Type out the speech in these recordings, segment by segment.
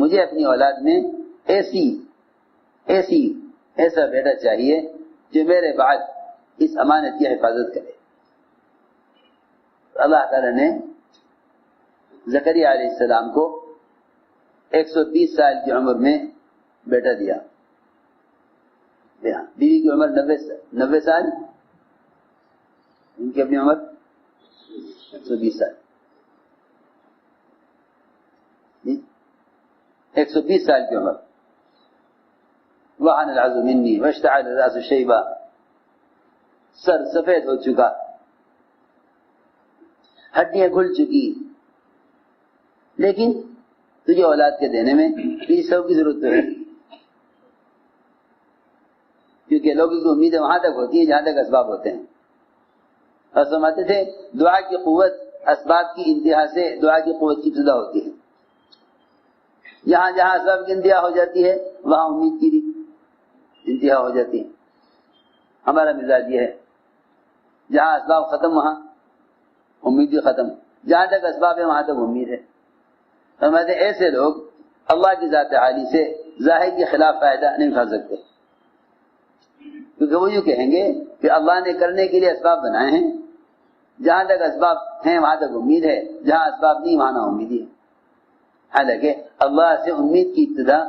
مجھے اپنی اولاد میں ایسا بیٹا چاہیے جو میرے بعد اس امانت کی حفاظت کرے. اللہ تعالی نے زکریا علیہ السلام کو 120 سال کی عمر میں بیٹا دیا. بیوی کی عمر 90 سال، ان کی اپنی عمر 120 سال. 120 سال کی عمر. وَحَنَ الْعَظْمُ مِنِّي وَاشْتَعَلَ الرَّأْسُ شَيْبًا، سر سفید ہو چکا، ہڈیاں گھل چکی، لیکن تجھے اولاد کے دینے میں تیری سب کی ضرورت ہے، کیونکہ لوگوں کی امیدیں وہاں تک ہوتی ہیں جہاں تک اسباب ہوتے ہیں. اور سمجھتے تھے دعا کی قوت اسباب کی انتہا سے دعا کی قوت کی ابتدا ہوتی ہے. جہاں جہاں اسباب کی انتہا ہو جاتی ہے وہاں امید کی انتہا ہو جاتی ہے. ہمارا مزاج یہ ہے، جہاں اسباب ختم وہاں امید بھی ختم، جہاں تک اسباب ہے وہاں تک امید ہے. فرماتے ہیں ایسے لوگ اللہ کی ذات عالی سے ظاہر کے خلاف فائدہ نہیں اٹھا سکتے، کیونکہ وہ یوں کہیں گے کہ اللہ نے کرنے کے لیے اسباب بنائے ہیں، جہاں تک اسباب ہیں وہاں تک امید ہے، جہاں اسباب نہیں وہاں نہ امید ہے. حالانکہ اللہ سے امید کی ابتدا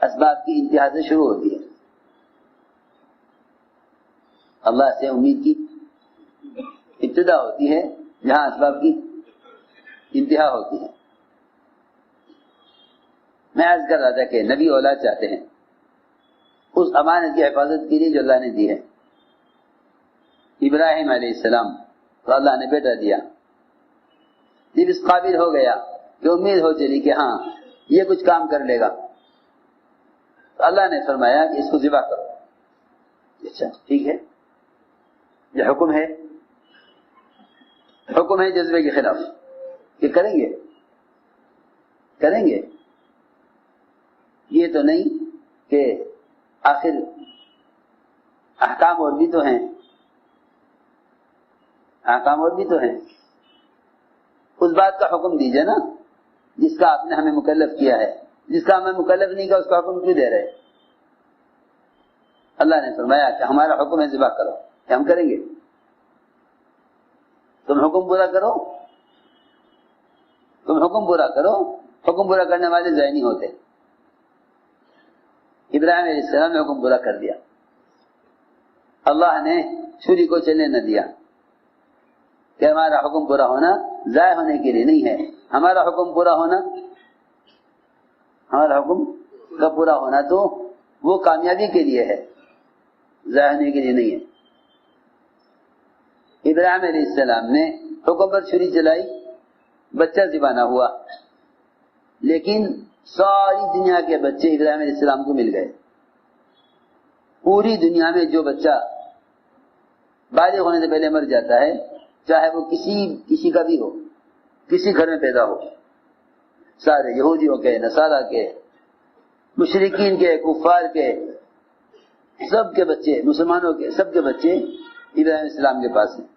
اسباب کی انتہا سے شروع ہوتی ہے. اللہ سے امید کی ابتدا ہوتی ہے جہاں اسباب کی انتہا ہوتی ہے. میں عرض کر رہا تھا کہ نبی اولاد چاہتے ہیں اس امانت کی حفاظت کے لیے جو اللہ نے دی ہے. ابراہیم علیہ السلام تو اللہ نے بیٹا دیا، جب اس قابل ہو گیا کہ امید ہو چلی کہ ہاں یہ کچھ کام کر لے گا، تو اللہ نے فرمایا کہ اس کو ذبح کرو. اچھا ٹھیک ہے، یہ حکم ہے جذبے کے خلاف کہ کریں گے. یہ تو نہیں کہ آخر احکام اور بھی تو ہیں، اس بات کا حکم دیجئے نا جس کا آپ نے ہمیں مکلف کیا ہے. جس کا ہمیں مکلف نہیں کیا اس کا حکم کیوں دے رہے؟ اللہ نے فرمایا کہ ہمارا حکم ہے ذبح کرو، کہ ہم کریں گے. تم حکم پورا کرو، حکم پورا کرنے والے ضائع نہیں ہوتے. ابراہیم علیہ السلام نے حکم پورا کر دیا. اللہ نے چھری کو چلنے نہ دیا کہ ہمارا حکم پورا ہونا ضائع ہونے کے لیے نہیں ہے. ہمارا حکم کا پورا ہونا تو وہ کامیابی کے لیے ہے، ضائع ہونے کے لیے نہیں ہے. ابراہیم علیہ السلام نے حکم پر چھری چلائی، بچہ ذبح نہ ہوا، لیکن ساری دنیا کے بچے ابراہیم علیہ السلام کو مل گئے. پوری دنیا میں جو بچہ بالغ ہونے سے پہلے مر جاتا ہے، چاہے وہ کسی کا بھی ہو، کسی گھر میں پیدا ہو، سارے یہودیوں کے، نصارہ کے، مشرکین کے، کفار کے، سب کے بچے، مسلمانوں کے سب کے بچے ابراہیم علیہ السلام کے پاس ہیں.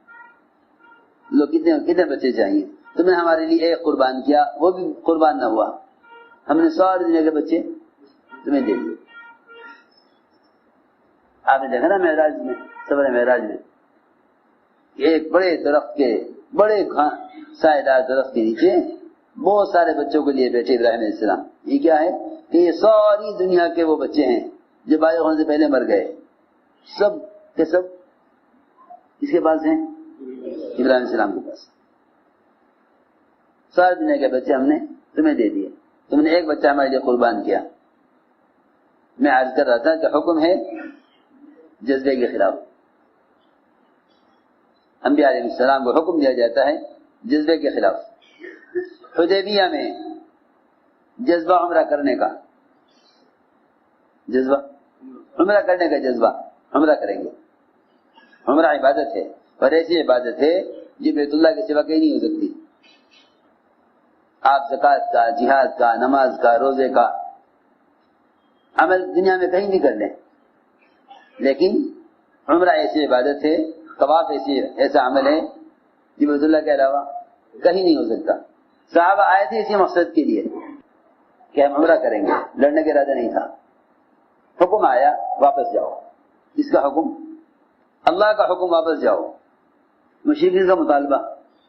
لوگ کتنے بچے چاہیے؟ تم نے ہمارے لیے ایک قربان کیا، وہ بھی قربان نہ ہوا، ہم نے ساری دنیا کے بچے تمہیں دے دیے. آپ نے دیکھا نا سفر معراج میں ایک بڑے درخت کے، بڑے سائے دار درخت کے نیچے بہت سارے بچوں کے لیے بیٹھے ابراہیم علیہ السلام. یہ کیا ہے کہ یہ ساری دنیا کے وہ بچے ہیں جو بالغ ہونے سے پہلے مر گئے، سب کے سب اس کے پاس ہیں، ابراہیم علیہ السلام کے پاس. ساری دنیا کے بچے ہم نے تمہیں دے دیے، تم نے ایک بچہ ہمارے لیے قربان کیا. میں عرض کر رہا تھا کہ حکم ہے جذبے کے خلاف. انبیاء علیہ السلام کو حکم دیا جاتا ہے جذبے کے خلاف. حدیبیہ میں جذبہ عمرہ کرنے کا جذبہ عمرہ کریں گے. عمرہ عبادت ہے، اور ایسی عبادت ہے جو بیت اللہ کے سوا کہیں نہیں ہو سکتی. آپ زکوٰۃ کا، جہاد کا، نماز کا، روزے کا عمل دنیا میں کہیں بھی کر لیں، لیکن عمرہ ایسی عبادت ہے، طواف ایسا عمل ہے جو بیت اللہ کے علاوہ کہیں نہیں ہو سکتا. صحابہ آئے تھے اسی مقصد کے لیے کہ ہم عمرہ کریں گے، لڑنے کا ارادہ نہیں تھا. حکم آیا واپس جاؤ. اس کا حکم اللہ کا حکم، واپس جاؤ. مشرکین کا مطالبہ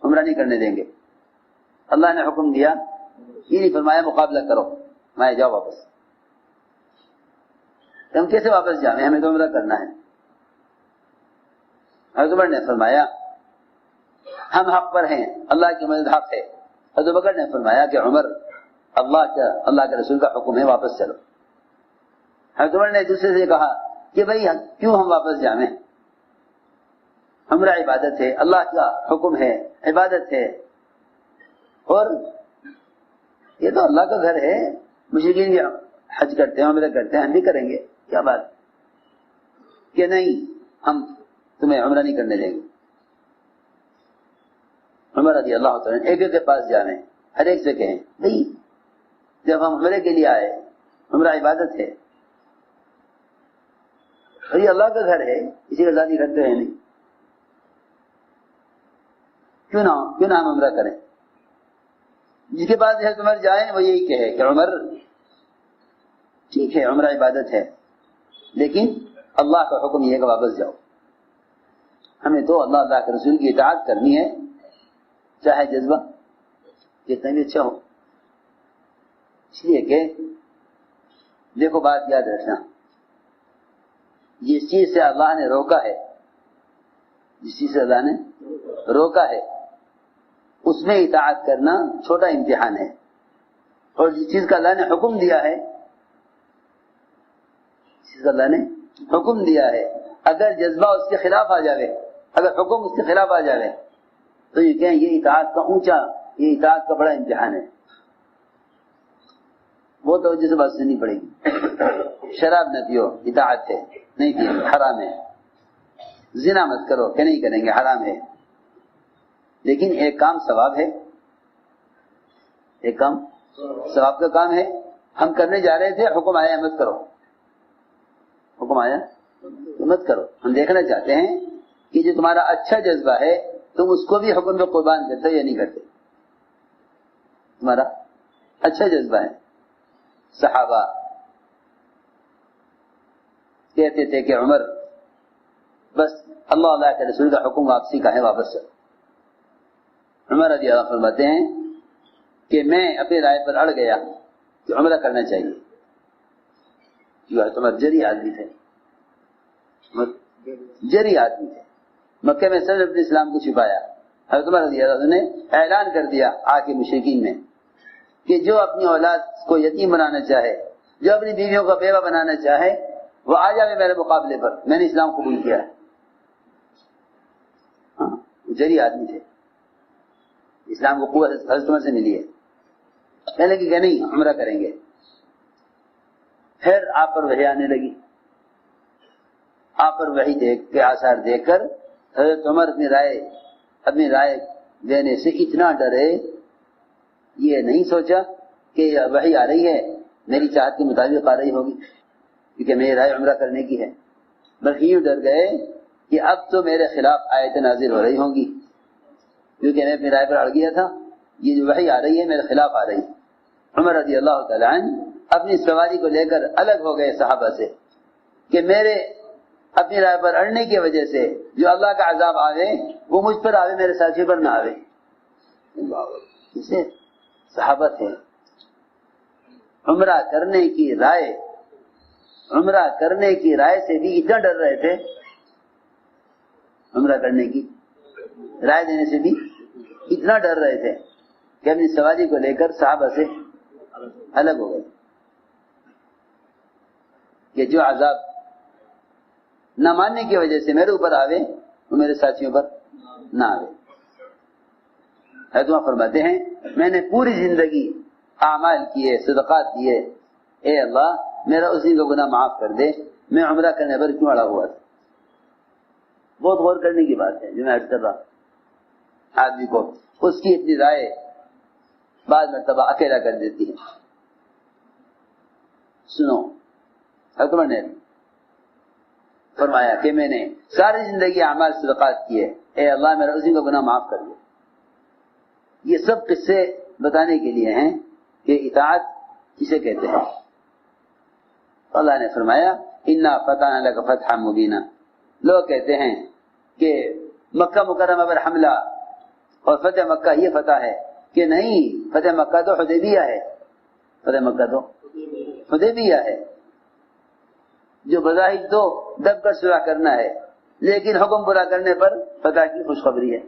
عمرہ نہیں کرنے دیں گے. اللہ نے حکم دیا، یہ نہیں فرمایا مقابلہ کرو، میں جاؤ واپس. ہم کیسے واپس جائیں؟ ہمیں تو عمرہ کرنا ہے. حضرت عمر نے فرمایا ہم حق پر ہیں، اللہ کی مدد حق ہے. حضرت بکر نے فرمایا کہ عمر اللہ کے رسول کا حکم ہے، واپس چلو. حضرت عمر نے دوسرے سے کہا کہ بھائی کیوں ہم واپس جائیں؟ عمرہ عبادت ہے، اللہ کا حکم ہے، عبادت ہے، اور یہ تو اللہ کا گھر ہے. مشرکین بھی حج کرتے ہیں، عمرہ کرتے ہیں، ہم بھی کریں گے، کیا بات کہ نہیں ہم تمہیں عمرہ نہیں کرنے دیں گے. عمر رضی اللہ تعالیٰ ایک ایک کے پاس جانے، ہر ایک سے کہیں بھائی جب ہم عمرے کے لیے آئے، عمرہ عبادت ہے، یہ اللہ کا گھر ہے، اسی کا ذاتی گھر تو ہے نہیں، کیوں نہ ہم عمرہ کریں. جس کے پاس حضرت عمر جائیں وہ یہی کہے کہ عمر ٹھیک ہے عمرہ عبادت ہے، لیکن اللہ کا حکم یہ ہے کہ واپس جاؤ. ہمیں تو اللہ کے رسول کی اطاعت کرنی ہے، چاہے جذبہ کتنا بھی اچھا ہو. اس لیے کہ دیکھو بات یاد رکھنا، جس چیز سے اللہ نے روکا ہے، جس چیز سے اللہ نے روکا ہے اس میں اطاعت کرنا چھوٹا امتحان ہے، اور جس چیز کا اللہ نے حکم دیا ہے، جس چیز کا اللہ نے حکم دیا ہے، اگر جذبہ اس کے خلاف آ جائے، اگر حکم اس کے خلاف آ جائے تو یہ کہیں یہ اطاعت کا یہ اطاعت کا بڑا امتحان ہے. وہ توجہ سے بات سننی پڑے گی. شراب نہ پیو، اطاعت ہے، نہیں پیو حرام ہے. زنا مت کرو کہ نہیں کریں گے، حرام ہے. لیکن ایک کام ثواب ہے، ایک کام ثواب کا کام ہے، ہم کرنے جا رہے تھے، حکم آیا مت کرو، حکم آیا مت کرو. ہم دیکھنا چاہتے ہیں کہ جو تمہارا اچھا جذبہ ہے تم اس کو بھی حکم پہ قربان کرتے ہو یا نہیں کرتے. تمہارا اچھا جذبہ ہے. صحابہ کہتے تھے کہ عمر بس اللہ کے رسول کا حکم واپسی کا ہے، واپس چلو. عمر رضی اللہ فرماتے ہیں کہ میں اپنی رائے پر اڑ گیا کہ عمرہ کرنا چاہیے. عمر جری آدمی تھے، جری آدمی تھے. مکہ میں صرف اپنے اسلام کو چھپایا. حضرت عمر رضی اللہ عنہ نے اعلان کر دیا آ کے مشرکین میں کہ جو اپنی اولاد کو یتیم بنانا چاہے، جو اپنی بیویوں کا بیوہ بنانا چاہے، وہ آ جائے میرے مقابلے پر، میں نے اسلام قبول کیا ہے. جری آدمی تھے، اسلام کو قوت حضرت عمر سے ملی ہے. کہنے کہ نہیں عمرہ کریں گے. پھر آپ پر وحی آنے لگی. آپ پر وحی دیکھ کے آثار دیکھ کر حضرت عمر اپنی رائے دینے سے اتنا ڈرے، یہ نہیں سوچا کہ وحی آ رہی ہے میری چاہت کے مطابق آ رہی ہوگی کیونکہ میری رائے عمرہ کرنے کی ہے، بلکہ یوں ڈر گئے کہ اب تو میرے خلاف آیتیں نازل ہو رہی ہوں گی کیونکہ میں اپنی رائے پر اڑ گیا تھا. یہ جو وحی آ رہی ہے میرے خلاف آ رہی ہے. عمر رضی اللہ تعالیٰ عنہ اپنی سواری کو لے کر الگ ہو گئے صحابہ سے کہ میرے اپنی رائے پر اڑنے کی وجہ سے جو اللہ کا عذاب آوے وہ مجھ پر آوے، میرے ساتھی پر نہ آوے. اسے صحابہ تھے عمرہ کرنے کی رائے سے بھی اتنا ڈر رہے تھے، عمرہ کرنے کی رائے دینے سے بھی اتنا ڈر رہے تھے کہ اپنی سواری کو لے کر صحابہ سے الگ ہو گئے کہ جو عذاب نہ ماننے کی وجہ سے میرے اوپر آوے وہ میرے ساتھیوں پر نہ آوے. حضرت فرماتے ہیں میں نے پوری زندگی اعمال کیے، صدقات دیے، اے اللہ میرا اس دن کا گناہ معاف کر دے، میں عمرہ کرنے پر کیوں اڑا ہوا تھا. بہت غور کرنے کی بات ہے جو میں عرض کر رہا. آدمی کو اس کی اپنی رائے بعض مرتبہ اکیلا کر دیتی ہے. سنو حضرت عمر نے فرمایا کہ میں نے ساری زندگی اعمال صدقات کیے، اے اللہ میرا اسی کا گناہ معاف کر دے. یہ سب قصے بتانے کے لیے ہیں کہ اطاعت اسے کہتے ہیں. اللہ نے فرمایا انا فتحنا لک فتحا مبینا. لوگ کہتے ہیں کہ مکہ مکرمہ پر حملہ اور فتح مکہ یہ فتح ہے، کہ نہیں، فتح مکہ تو حدیبیہ ہے. فتح مکہ تو حدیبیہ ہے، جو بظاہر تو دب کر صلح کرنا ہے، لیکن حکم پورا کرنے پر فتح کی خوشخبری ہے.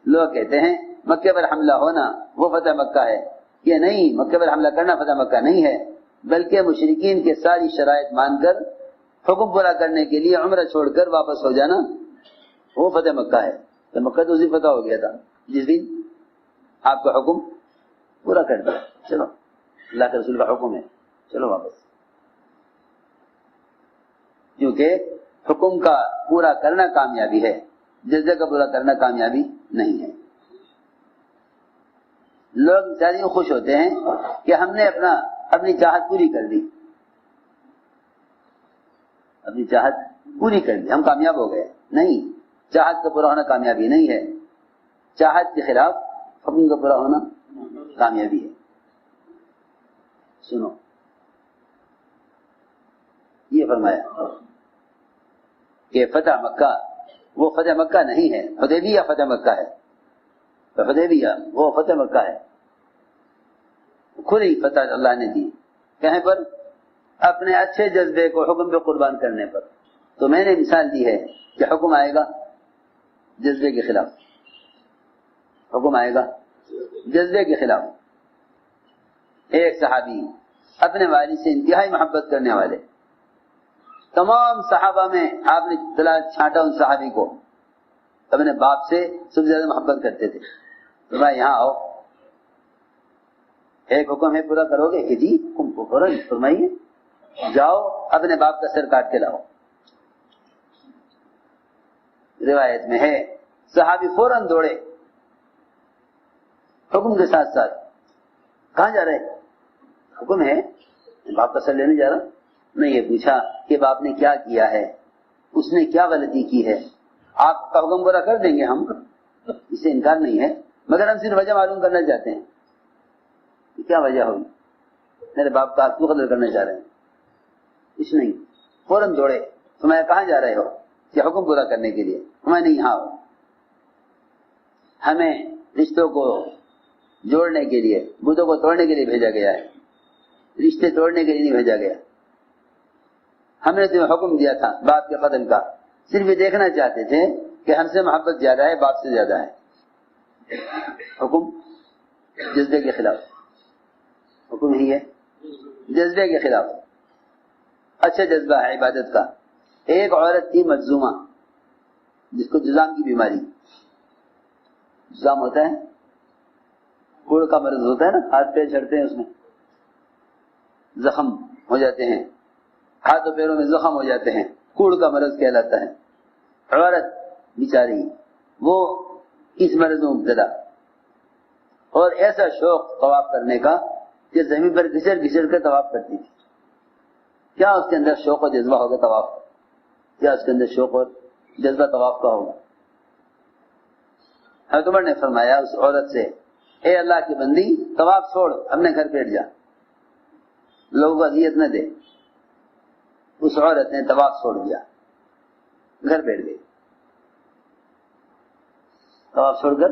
لوگ کہتے ہیں مکہ پر حملہ ہونا وہ فتح مکہ ہے، کہ نہیں، مکہ پر حملہ کرنا فتح مکہ نہیں ہے، بلکہ مشرکین کے ساری شرائط مان کر حکم پورا کرنے کے لیے عمرہ چھوڑ کر واپس ہو جانا وہ فتح مکہ ہے. تو مکہ تو اسی فتح ہو گیا تھا جس دن آپ کا حکم پورا کر دیا. چلو اللہ کے رسول کا حکم ہے، چلو واپس. کیونکہ حکم کا پورا کرنا کامیابی ہے، جزیہ کا پورا کرنا کامیابی نہیں ہے. لوگ زیادہ خوش ہوتے ہیں کہ ہم نے اپنی چاہت پوری کر دی، اپنی چاہت پوری کر دی، ہم کامیاب ہو گئے. نہیں، چاہت کا پورا ہونا کامیابی نہیں ہے، چاہت کے خلاف حکم کا پورا ہونا کامیابی ہے. سنو، یہ فرمایا کہ فتح مکہ وہ فتح مکہ نہیں ہے، حدیبیہ فتح مکہ ہے. تو حدیبیہ وہ فتح مکہ ہے، خود ہی فتح اللہ نے دی. کہیں پر؟ اپنے اچھے جذبے کو حکم پہ قربان کرنے پر. تو میں نے مثال دی ہے کہ حکم آئے گا جذبے کے خلاف، حکم آئے گا جذبے کے خلاف. ایک صحابی اپنے والد سے انتہائی محبت کرنے والے، تمام صحابہ میں آپ نے تلاش چھانٹا ان صحابی کو، اپنے باپ سے سب سے زیادہ محبت کرتے تھے. تو بھائی یہاں آؤ، ایک حکم ہے پورا کرو گے؟ کہ جی حکم کو فوراً فرمائیے. جاؤ اپنے باپ کا سر کاٹ کے لاؤ. روایت میں ہے صحابی فوراً دوڑے حکم کے ساتھ ساتھ. کہاں جا رہے؟ حکم ہے، باپ کا سر لینے جا رہا. نہیں، یہ پوچھا کہ باپ نے کیا کیا ہے، اس نے کیا غلطی کی ہے. آپ کا حکم پورا کر دیں گے ہم، اسے انکار نہیں ہے، مگر ہم صرف وجہ معلوم کرنا چاہتے ہیں کہ کیا وجہ ہوگی، میرے باپ کا کیوں قدر کرنا چاہ رہے ہیں. کچھ نہیں، فوراً دوڑے. تمہیں کہاں جا رہے ہو؟ کہ حکم پورا کرنے کے لیے. ہمیں نہیں، یہاں ہو، ہمیں رشتوں کو جوڑنے کے لیے، بتوں کو توڑنے کے لیے بھیجا گیا ہے، رشتے توڑنے کے لیے نہیں بھیجا گیا. ہم نے تمہیں حکم دیا تھا باپ کے قتل کا، صرف یہ دیکھنا چاہتے تھے کہ ہم سے محبت زیادہ ہے باپ سے زیادہ ہے. حکم جذبے کے خلاف، حکم ہی ہے جذبے کے خلاف. اچھا جذبہ ہے عبادت کا. ایک عورت تھی مجزومہ، جس کو جزام کی بیماری، جزام ہوتا ہے، کوڑ کا مرض ہوتا ہے نا، ہاتھ پیر چڑھتے ہیں، اس میں زخم ہو جاتے ہیں، ہاتھوں پیروں میں زخم ہو جاتے ہیں، کوڑ کا مرض کہلاتا ہے. عورت بیچاری وہ اس مرض میں مبتلا، اور ایسا شوق طواف کرنے کا کہ زمین پر گھسڑ گھسڑ کر طواف کرتی تھی. کیا اس کے اندر شوق اور جذبہ ہوگا طواف، کیا اس کے اندر شوق اور جذبہ طواف کا ہوگا. حضرت عمر نے فرمایا اس عورت سے، اے اللہ کی بندی، طواف چھوڑ، اپنے گھر بیٹھ جا، لوگوں کو اذیت نہ دے. اس عورت نے طواف چھوڑ دیا، گھر بیٹھ گئی. طواف چھوڑ کر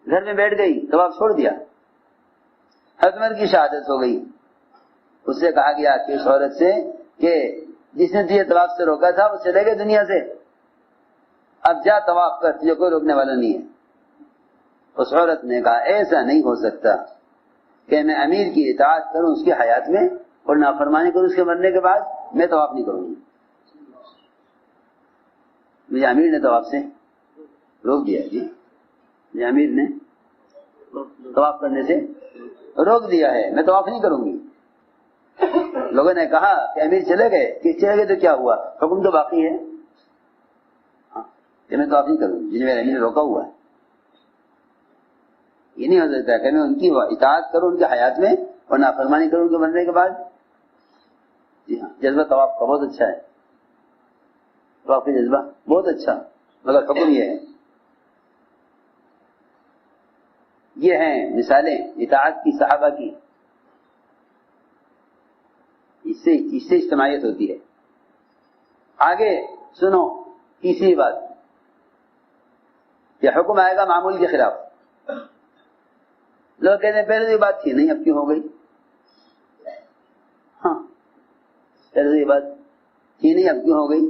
گھر میں بیٹھ گئی، طواف چھوڑ دیا. حضرت عمر کی شہادت ہو گئی. اس سے کہا گیا کہ اس عورت سے کہ جس نے تجھے طواف سے روکا تھا وہ چلے گئے دنیا سے، اب جا طواف کر، تجھے کوئی روکنے والا نہیں ہے. اس عورت نے کہا ایسا نہیں ہو سکتا کہ میں امیر کی اطاعت کروں اس کی حیات میں اور نافرمانی کروں اس کے مرنے کے بعد. میں طواف نہیں کروں گی. مجھے امیر نے طواف سے روک دیا. جی مجھے امیر نے طواف کرنے سے روک دیا ہے، میں طواف نہیں کروں گی. لوگوں نے کہا کہ امیر چلے گئے، کہ چلے گئے تو کیا ہوا، حکم تو باقی ہے. کہ میں طواف نہیں کروں گی، جنہیں میرے امیر نے روکا ہوا ہے. یہ نہیں ہو سکتا کہ میں ان کی اطاعت کروں ان کی حیات میں اور نافرمانی کروں ان کے مرنے کے بعد. جی ہاں، جذبہ طواف کا بہت اچھا ہے، طواف کا جذبہ بہت اچھا، مگر حکم یہ ہے. یہ ہیں مثالیں اطاعت کی صحابہ کی. اس سے اجتماعیت ہوتی ہے. آگے سنو تیسری بات، یہ حکم آئے گا معمول کے خلاف. لوگ کہتے ہیں پہلے تو یہ بات تھی نہیں، اب کیوں ہو گئی؟ ہاں پہلے تو یہ بات تھی نہیں، اب کیوں ہو گئی؟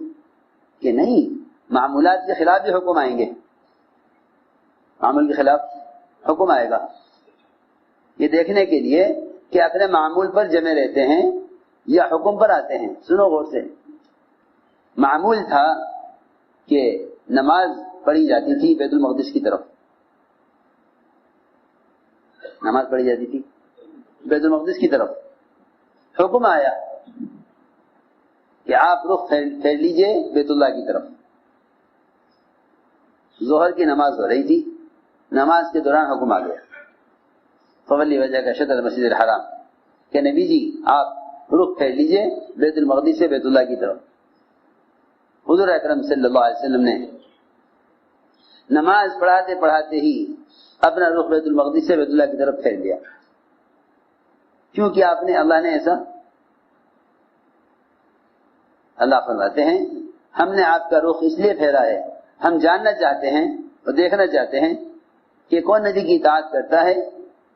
کہ نہیں، معمولات کے خلاف بھی حکم آئیں گے. معمول کے خلاف حکم آئے گا، یہ دیکھنے کے لیے کہ اپنے معمول پر جمے رہتے ہیں یا حکم پر آتے ہیں. سنو غور سے. معمول تھا کہ نماز پڑھی جاتی تھی بیت المقدس کی طرف، نماز پڑھی جاتی تھی بیت المقدس کی طرف. حکم آیا کہ آپ رخ پھیر لیجئے بیت اللہ کی طرف. ظہر کی نماز ہو رہی تھی، نماز کے دوران حکم آ گیا فولی وجہ کا شطر مسجد الحرام کہ نبی جی آپ رخ پھیر لیجئے بیت المقدس سے بیت اللہ کی طرف. حضور اکرم صلی اللہ علیہ وسلم نے نماز پڑھاتے پڑھاتے ہی اپنا رخ بیت المقدس سے بیت اللہ کی طرف پھیر دیا. کیونکہ آپ نے، اللہ نے ایسا، اللہ فرماتے ہیں ہم نے آپ کا رخ اس لیے پھیرا ہے، ہم جاننا چاہتے ہیں اور دیکھنا چاہتے ہیں کہ کون نبی کی اطاعت کرتا ہے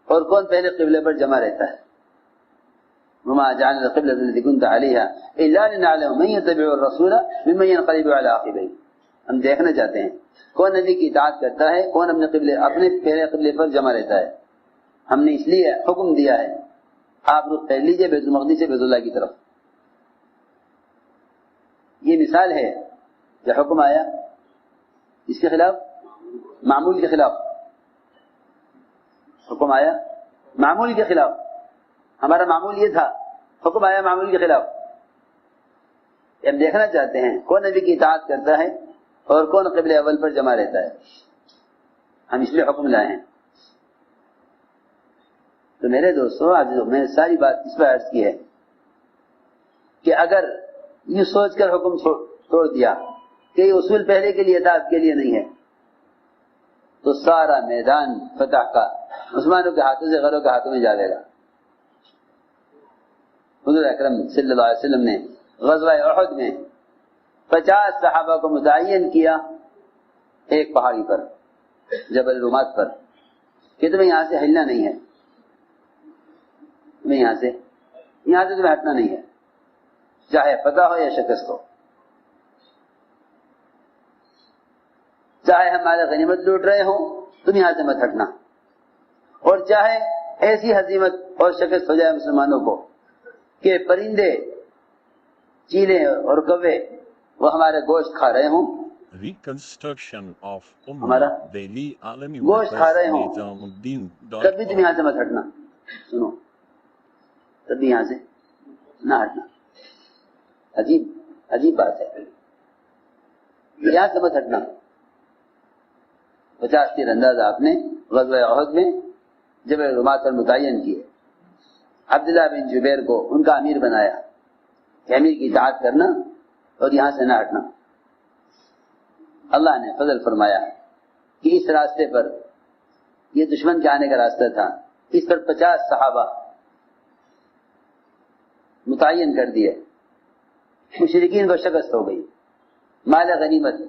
اور کون پہلے قبلے پر جمع رہتا ہے. وما جعلنا القبلة التي كنت عليها إلا لنعلم من يتبع الرسول ممن ينقلب على عقبيه. ہم دیکھنا چاہتے ہیں کون نبی کی اطاعت کرتا ہے، کون اپنے پہلے قبلے پر جمع رہتا ہے. ہم نے اس لیے حکم دیا ہے آپ رخ پھیر لیجئے بیت المقدس سے بیت اللہ کی طرف. یہ مثال ہے کہ حکم آیا اس کے خلاف، معمول کے خلاف. حکم آیا معمول کے خلاف. ہمارا معمول یہ تھا، حکم آیا معمول کے خلاف. ہم دیکھنا چاہتے ہیں کون نبی کی اطاعت کرتا ہے اور کون قبل اول پر جمع رہتا ہے. ہم اس لیے حکم لائے ہیں. تو میرے دوستوں، آج میں نے ساری بات اس پر عرض کی ہے کہ اگر یہ سوچ کر حکم چھوڑ دیا کہ یہ اصول پہلے کے لیے تھا اب کے لیے نہیں ہے، تو سارا میدان فتح کا مسلمانوں کے ہاتھوں سے غیروں کے ہاتھوں میں جا دے گا. حضور اکرم صلی اللہ علیہ وسلم نے غزوہ احد میں 50 صحابہ کو متعین کیا ایک پہاڑی پر، جبل رومات پر، کہ تمہیں یہاں سے ہلنا نہیں ہے، تمہیں یہاں سے تمہیں ہٹنا نہیں ہے، چاہے فتح ہو یا شکست ہو، چاہے ہمارے غنیمت لوٹ رہے ہوں تم یہاں سے مت ہٹنا، اور چاہے ایسی ہزیمت اور شکست ہو جائے مسلمانوں کو کہ پرندے، چیلیں اور کوے وہ ہمارے گوشت کھا رہے ہوں، ہمارا گوشت کھا رہے ہوں، تب بھی تم یہاں سے مت ہٹنا. سنو، تب بھی یہاں سے نہ ہٹنا. عجیب بات ہے، یہاں سے مت ہٹنا. 50 تیر انداز آپ نے غزوہ احد میں جبل رومات پر متعین کیے. عبداللہ بن جبیر کو ان کا امیر بنایا کہ امیر کی اطاعت کرنا اور یہاں سے نہ ہٹنا. اللہ نے فضل فرمایا کہ اس راستے پر، یہ دشمن کے آنے کا راستہ تھا، اس پر 50 صحابہ متعین کر دیے. مشرکین کو شکست ہو گئی، مال غنیمت